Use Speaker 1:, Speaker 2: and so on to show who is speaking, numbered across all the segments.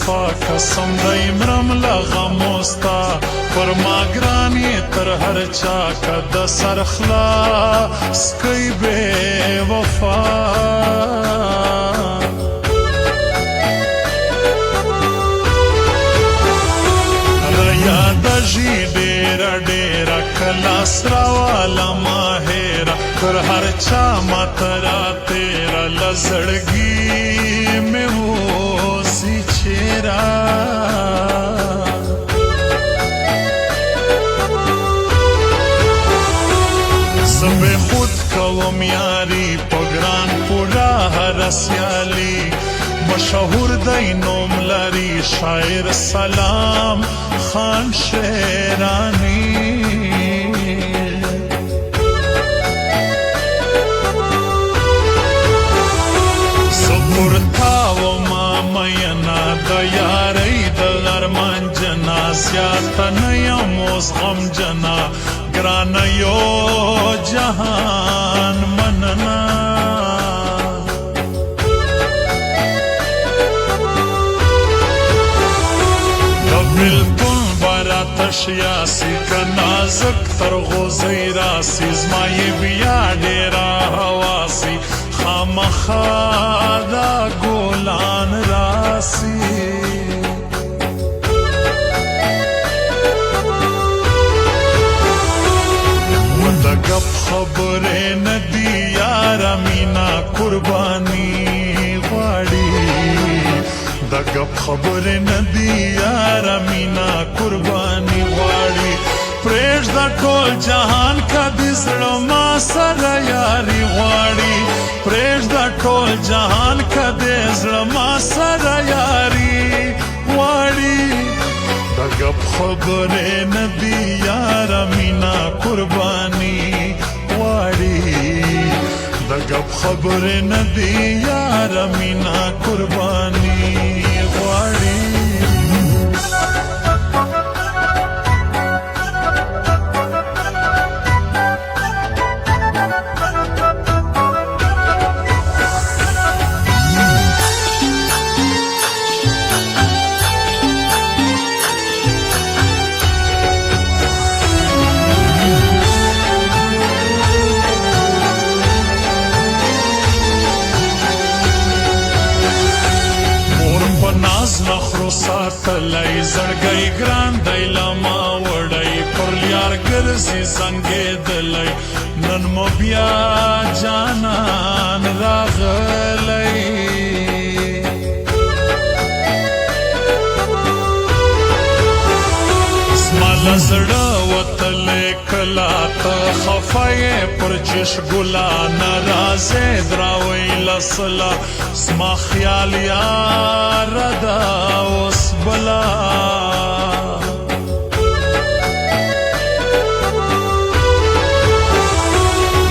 Speaker 1: مصطفی قسم دی مرم لغموستا پر ما گرانی تر هر چا کد سرخلا سکی بے وفا یاد جی ډیره ډیره کلا سراواله ماهره تر هر چا ماترا تیره لزړګي مې اوسي چیرې زه خود کوم یاري په ګران پورا هر سیالي مشهور دی نوم لري شاعر سلام خان شیرانی سپورتا و ما مینا د یاری د غرمان جنا زیات نیم اوس غم جنا ګران یو جهان مننا بلکل براتش یاسی که نازک تر غوزی راسی زمایی بیا ډیرا حواسی خامخا دا ګلان راسی و د ګپ خبرې ندی یاره مینا قربانی غواړي د ګپ خبرې ندی یاره مینا قربانی غواړي پرېږده ټول جهان که د زړه ما سره یاري غواړي پرېږده ټول جهان که د زړه ما سره یاري غواړي د ګپ خبرې ندی یاره مینا قربانی غواړي د ګپ خبرې ندی یاره مینا قربانی غواړي نخرو ساتلی زړګی ګران دی لما وړی پر لیار ګرځي زنګېدلی نن مو بیا جانان راغلی زما له زړه وتلی کله ته خفه یې پر چشم ګلانه رازې دراوی لسله زما خیال یاره ده اوس بله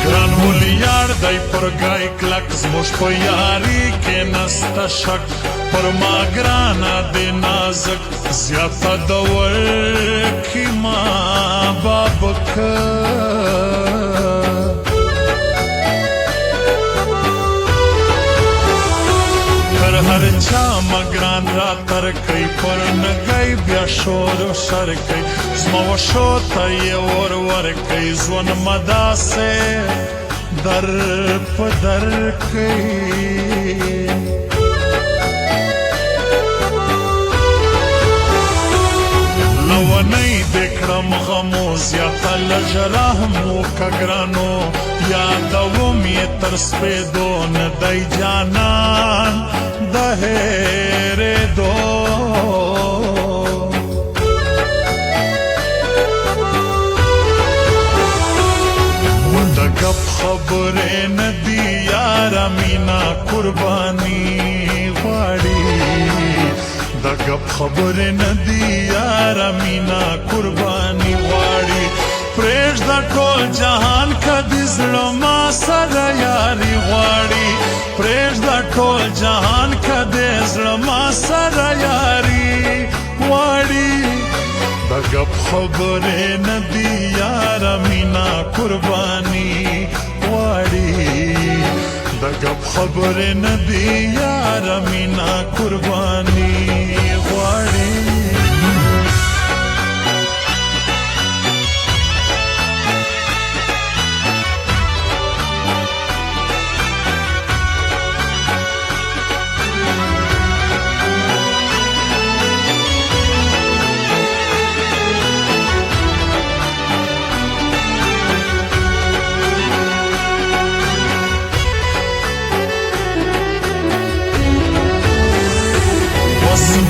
Speaker 1: ګران ولي یار دی پر ګای کلک زموږ په یاري کې نسته شک پر ما ګرانه دی نازک زیاته د ورکي ما بابکه هر چا مگران را تر کئی پر نگئی بیا شور و شر کئی زما و شو تا یه ور کئی زون مدا سے در پدر کئی لونی دکڑم غمو زیادتا لجراہمو کگرانو یادوم یہ ترس پیدو ندائی جانان دہیرے دو د ګپ خبرې ندی یاره مینا قربانی غواړي د ګپ خبرې ندی یاره مینا قربانی غواړي پرېږده ټول جهان که د زړه ما سره یاري غواړي پرېږده ټول جهان که د زړه ما سره یاري غواړي د ګپ خبرې ندی یاره مینا قربانی غواړي د ګپ خبرې ندی یاره مینا قربانی غواړي.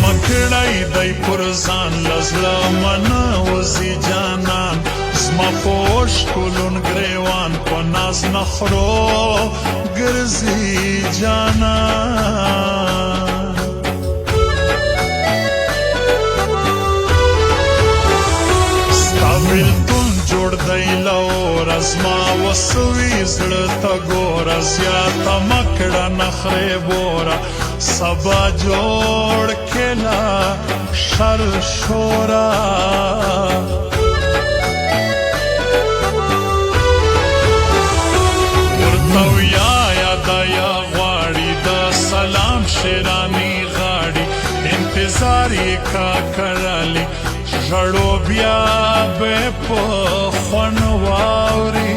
Speaker 1: مکړی دی پر ځان لزړه منه وزي جانان زما خوش کلون ګریوان په ناز نخرو ګرځي جانان. ستا بیلتون جوړ دی لوره زما وسوي زړه ته ګوره زیاته مکړه نخرې بوره سبا جوړ کلا شر شورا. ورته ویایا دا یا غواړي د سلام شیرانی غاړي انتظار یې کا کړلی ژړو بیا به په خوند واوري.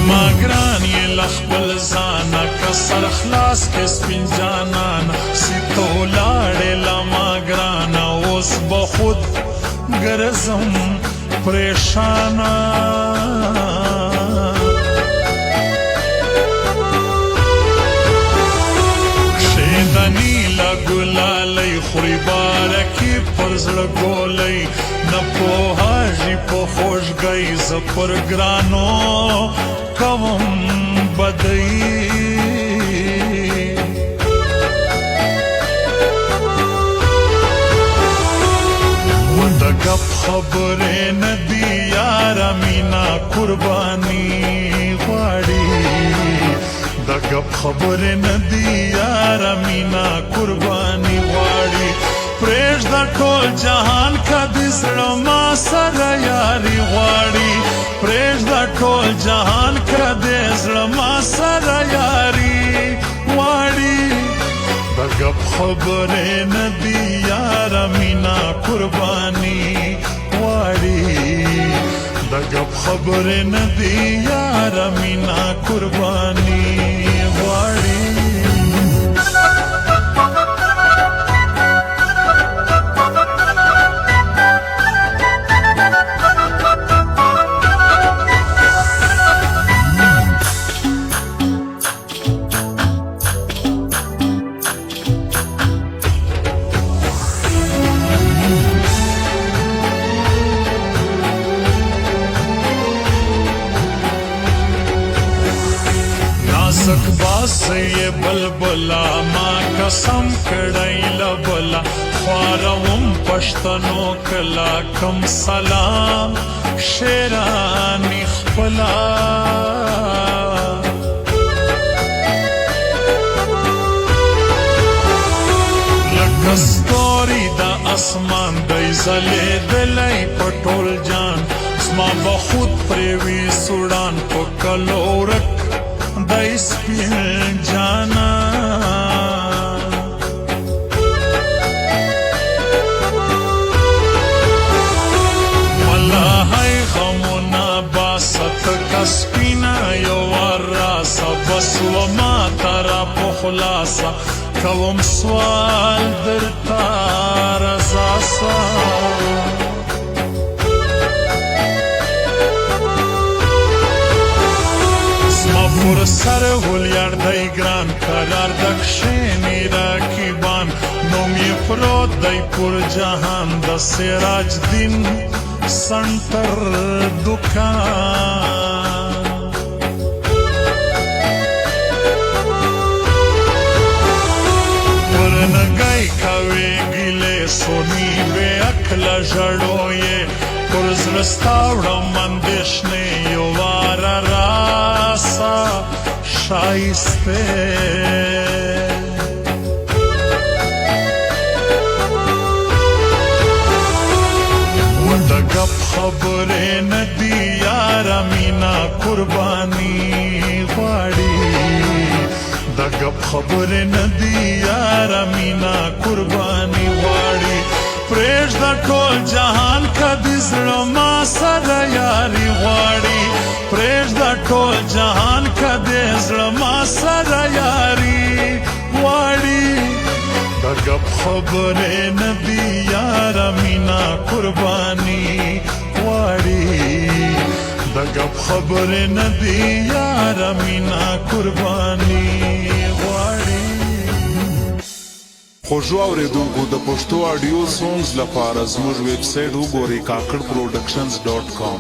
Speaker 1: ما ګران یې لخپل ځانه که سر خلاص کې سپین جانانه سیته ولاړې له ما ګرانه اوس به خود ګرځم پریشانه. کښېدني له ګلالۍ خوري بارکي پر زړه ګولۍ نه پوهېږي په خوږګۍ زه پر ګرانو کوم بدی. و د ګپ خبرې نه دي یاره مینا قرباني غواړي. د ګپ خبرې نه دي یاره مینا قرباني غواړي. پرېږده ټول جهان که د زړه ما سره یاري غواړي. پرېږده ټول جهان که د زړه ما سره یاري غواړي. د ګپ خبرې نه دي یاره مینا قرباني غواړي. د ګپ خبرې نه دي یاره مینا قرباني غواړي. نازک باز یې بلبلا ما قسم کړی لبلا خواروم پښتنو کلا کم سلام شیرانی خپلا. لکه ستوري د اسمان دی ځلېدلی په ټول جان زما به خود پرې وي سوډان په کلو ورک دی سپین جانان. والله غمونه باسه تکه سپینه یوه راسه بس وما ته را په خلاصه کوم سوال درته رضا سه. پر سر ولیار دی ګران قرار د کښېني رقیبان نوم یې پروت دی پر جهان د سراج دین سنټر دکان. پر نګی کوي ګیلې سونی بې عقله ژړو یې پر زړه ستا وړم اندېښنې یو واره راسه شایسته. و د ګپ خبرې نه دي یاره مینا قرباني غواړي. غب خبر ندی یارا مینا قربانی غواړي پرېږده ټول جهان که د زړه ما سره یاري غواړي پرېږده ټول جهان که د زړه ما سره یاري غواړي د غب خبرې نه دي یاره مینا قرباني غواړي د غب خبرې نه دي یاره مینا قرباني غواړي.
Speaker 2: خوږو اورېدونکو د پښتو آډیو سونګز لپاره زموږ ویب سایټ وګورئ کاکړ پروډکشنز.com